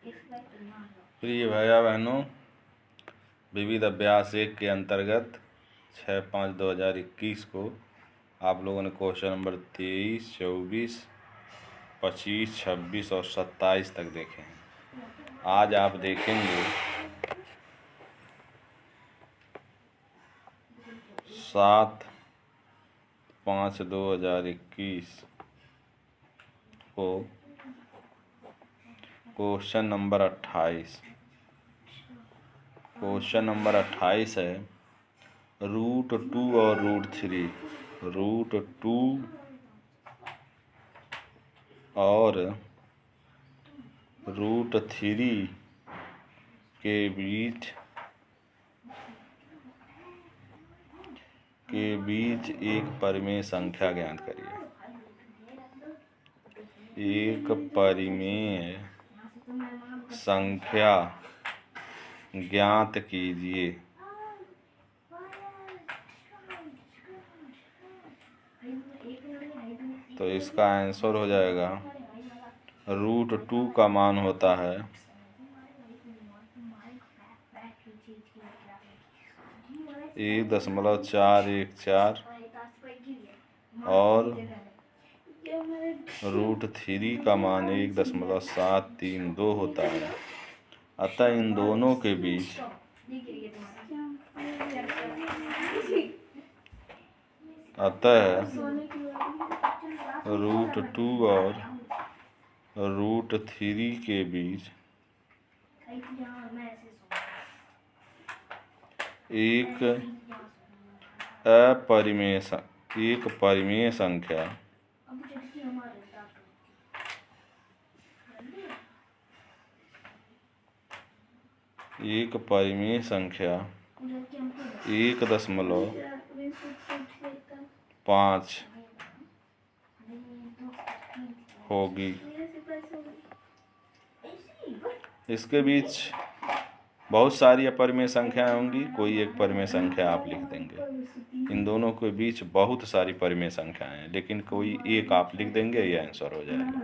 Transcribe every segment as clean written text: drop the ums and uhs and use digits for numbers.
प्रिय भैया बहनों, विविध अभ्यास 1 के अंतर्गत 6/5/2021 को आप लोगों ने क्वेश्चन नंबर 23, 24, 25, 26 और 27 तक देखे हैं। आज आप देखेंगे 7/5/2021 को क्वेश्चन नंबर 28। क्वेश्चन नंबर 28 है √2 और √3। √2 और √3 के बीच एक परिमेय संख्या ज्ञात करिए। एक परिमेय संख्या ज्ञात कीजिए। तो इसका आंसर हो जाएगा √2 का मान होता है 1.414 और √3 का मान 1.732 होता है। अतः इन दोनों के बीच √2 और √3 के बीच एक परिमेय संख्या एक परिमेय संख्या 1.5 होगी। इसके बीच बहुत सारी अपरिमेय संख्याएं होंगी, कोई एक परिमेय संख्या आप लिख देंगे। इन दोनों के बीच बहुत सारी परिमेय संख्याएं हैं, लेकिन कोई एक आप लिख देंगे, ये आंसर हो जाएगा।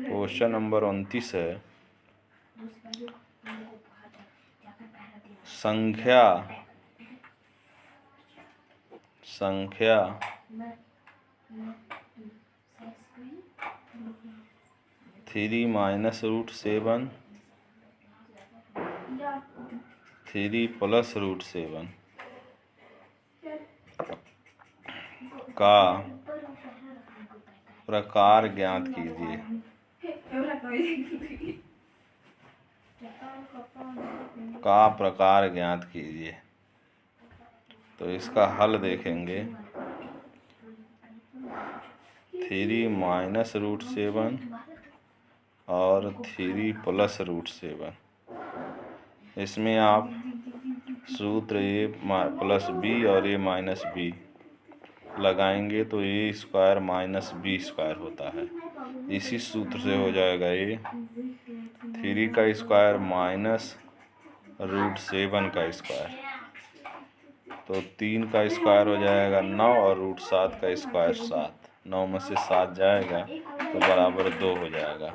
क्वेश्चन नंबर 29 है संख्या 3 -√7 3 + √7 का प्रकार ज्ञात कीजिए। तो इसका हल देखेंगे 3 -√7 और 3 + √7। इसमें आप सूत्र a + b और a - b लगाएंगे तो a² - b² होता है। इसी सूत्र से हो जाएगा ये 3 का स्क्वायर -√7 का स्क्वायर, तो 3 का स्क्वायर हो जाएगा 9 और √7 का स्क्वायर 7। 9 में से 7 जाएगा तो बराबर 2 हो जाएगा।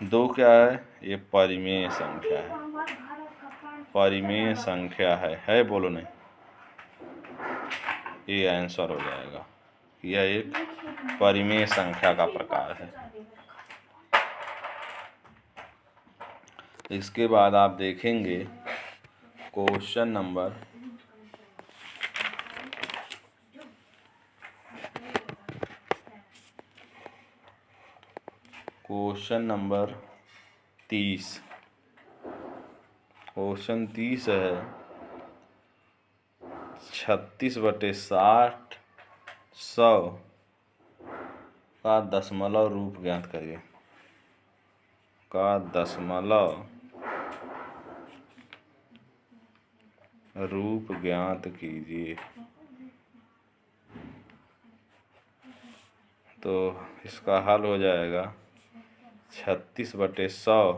2 क्या है? ये परिमेय संख्या है। परिमेय संख्या है बोलो नहीं, ये आंसर हो जाएगा। यह एक परिमेय संख्या का प्रकार है। इसके बाद आप देखेंगे क्वेश्चन नंबर 30। क्वेश्चन 30 है 36/60 100 का दशमलव रूप ज्ञात करिए। का दशमलव रूप ज्ञात कीजिए। तो इसका हल हो जाएगा 36/100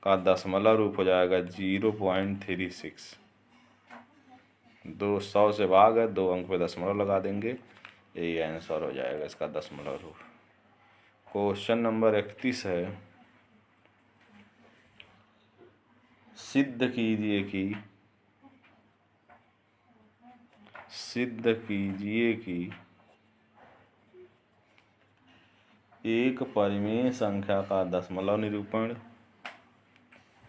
का दशमलव रूप हो जाएगा 0.36। 200 से भाग है, 2 अंक पे दशमलव लगा देंगे, यही आंसर हो जाएगा इसका दशमलव रूप। क्वेश्चन नंबर 31 है सिद्ध कीजिए कि एक परिमेय संख्या का दशमलव निरूपण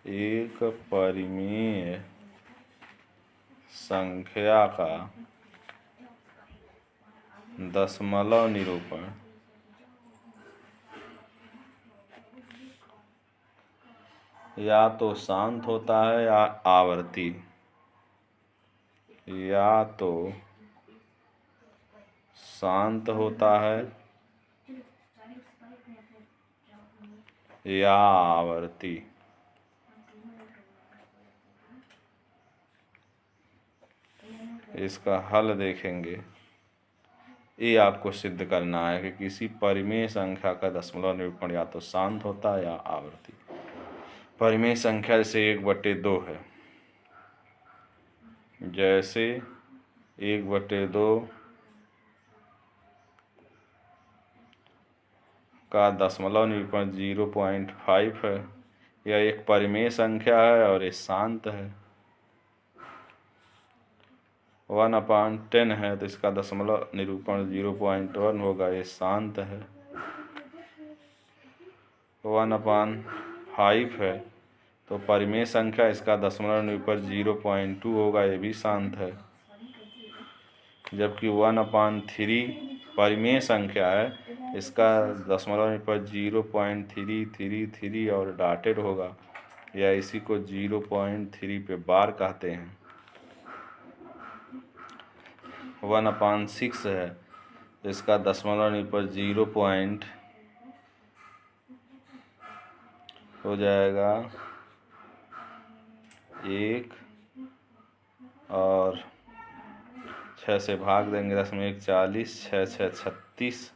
एक परिमेय संख्या का दशमलव निरूपण या तो शांत होता है या आवर्ती या तो शांत होता है या आवर्ती। इसका हल देखेंगे। ये आपको सिद्ध करना है कि किसी परिमेय संख्या का दशमलव निरूपण या तो शांत होता है या आवर्ती। परिमेय संख्या जैसे 1/2 है, जैसे 1/2 का दशमलव निरूपण 0.5 है। यह एक परिमेय संख्या है और ये शांत है। 1/10 है तो इसका दशमलव निरूपण 0.1 होगा, ये शांत है। 1/5 है तो परिमेय संख्या, इसका दशमलव निरूपण 0.2 होगा, ये भी शांत है। जबकि 1/3 परिमेय संख्या है, इसका दशमलव निरूपण 0.333 और डॉटेड होगा, या इसी को 0.3 पे बार कहते हैं। 1/6 है, इसका दशमलव निरूपण 0 हो जाएगा 1 और 6 से भाग देंगे, 10×1 40, 6 6 36,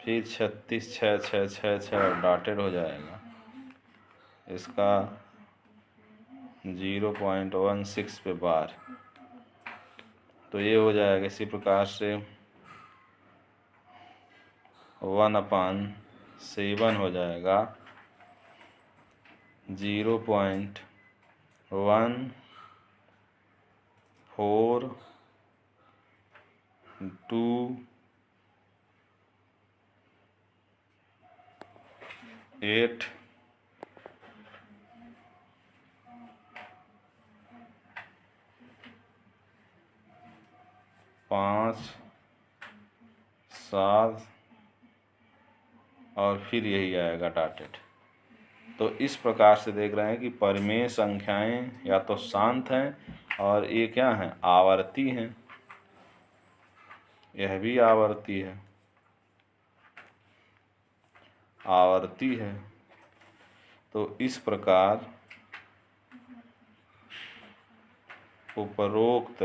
फिर 36 6 6 6 6 और डॉटेड हो जाएगा। इसका 0.16 पे बार, तो ये हो जाएगा। इसी प्रकार से 1/7 हो जाएगा 0.1428 5 7 और फिर यही आएगा डॉटेड। तो इस प्रकार से देख रहे हैं कि परिमेय संख्याएं या तो शांत हैं और ये क्या हैं, आवर्ती हैं। यह भी आवर्ती है, आवर्ती है। तो इस प्रकार उपरोक्त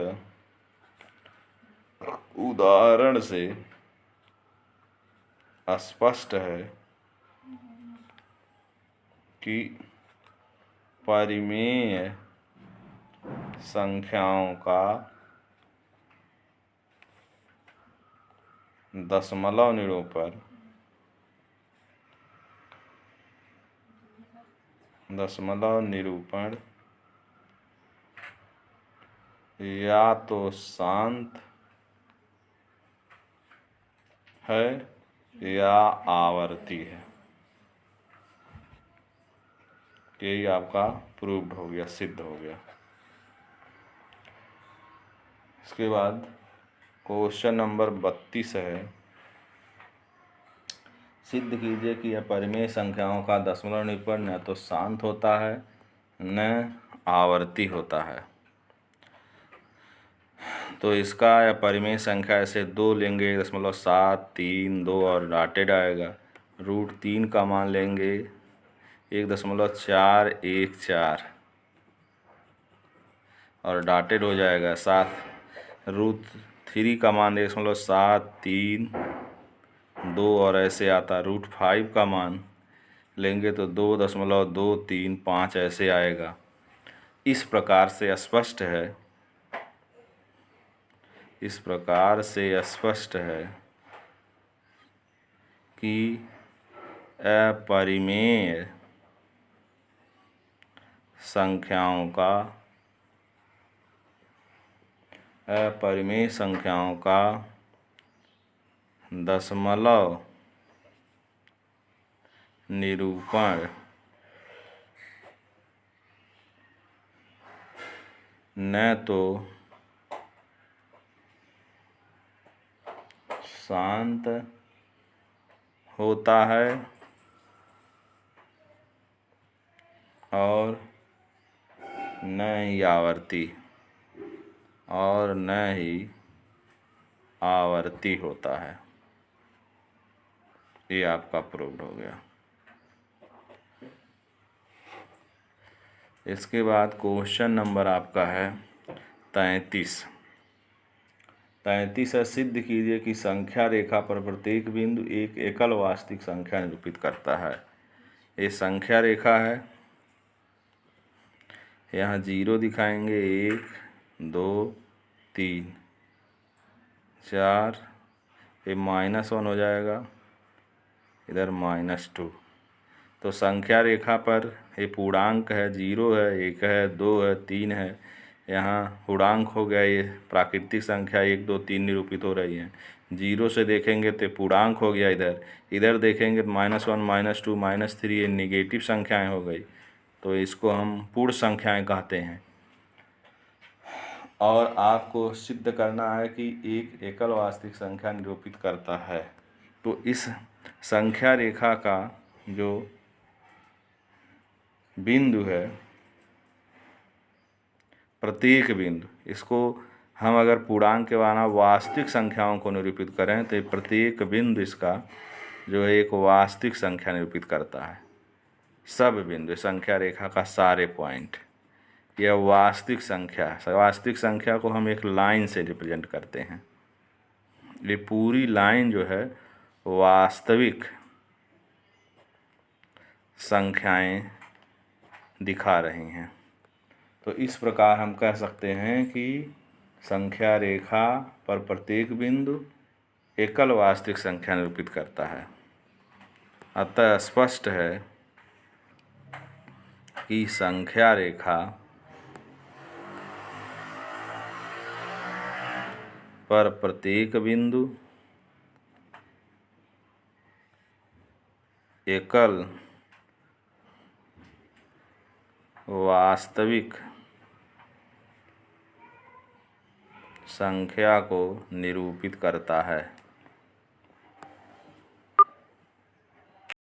उदाहरण से स्पष्ट है कि परिमेय संख्याओं का दशमलव निरूपण या तो शांत है या आवर्ती है। यही आपका प्रूव्ड हो गया, सिद्ध हो गया। इसके बाद क्वेश्चन नंबर 32 है। सिद्ध कीजिए कि यह परिमेय संख्याओं का दशमलव निरूपण न तो शांत होता है न आवर्ती होता है। तो इसका या परिमेय संख्या ऐसे 2 लेंगे, 1.7 3 2 और डॉटेड आएगा। √3 का मान लेंगे 1.414 और डॉटेड हो जाएगा। साथ √3 का मान 1.732 और ऐसे आता। √5 का मान लेंगे तो 2.235 ऐसे आएगा। इस प्रकार से स्पष्ट है कि अपरिमेय संख्याओं का अपरिमेय संख्याओं का दशमलव निरूपण न तो शांत होता है और न ही आवर्ती होता है। ये आपका प्रूव्ड हो गया। इसके बाद क्वेश्चन नंबर आपका है 33। 33 है, सिद्ध कीजिए कि संख्या रेखा पर प्रत्येक बिंदु एक एकल वास्तविक संख्या निरूपित करता है। ये संख्या रेखा है, यहाँ 0 दिखाएंगे, 1 2 3 4, ये -1 हो जाएगा, इधर -2। तो संख्या रेखा पर ये पूर्णांक है, 0 है, 1 है, 2 है, 3 है। यहाँ पूर्णांक हो गया, ये प्राकृतिक संख्या 1 2 3 निरूपित हो रही है। 0 से देखेंगे तो पूर्णांक हो गया, इधर देखेंगे तो -1 -2 -3 ये निगेटिव संख्याएं हो गई। तो इसको हम पूर्ण संख्याएं कहते हैं। और आपको सिद्ध करना है कि एक एकल वास्तविक संख्या निरूपित करता है। तो इस संख्या रेखा का जो बिंदु है, प्रत्येक बिंदु, इसको हम अगर पूर्णांक के द्वारा वास्तविक संख्याओं को निरूपित करें तो प्रत्येक बिंदु इसका जो है एक वास्तविक संख्या निरूपित करता है। सब बिंदु संख्या रेखा का सारे पॉइंट यह वास्तविक संख्या है। वास्तविक संख्या को हम एक लाइन से रिप्रेजेंट करते हैं। ये पूरी लाइन जो है वास्तविक संख्याएं दिखा रही हैं। तो इस प्रकार हम कह सकते हैं कि संख्या रेखा पर प्रत्येक बिंदु एकल वास्तविक संख्या निरूपित करता है। अतः स्पष्ट है कि संख्या रेखा पर प्रत्येक बिंदु एकल वास्तविक संख्या को निरूपित करता है।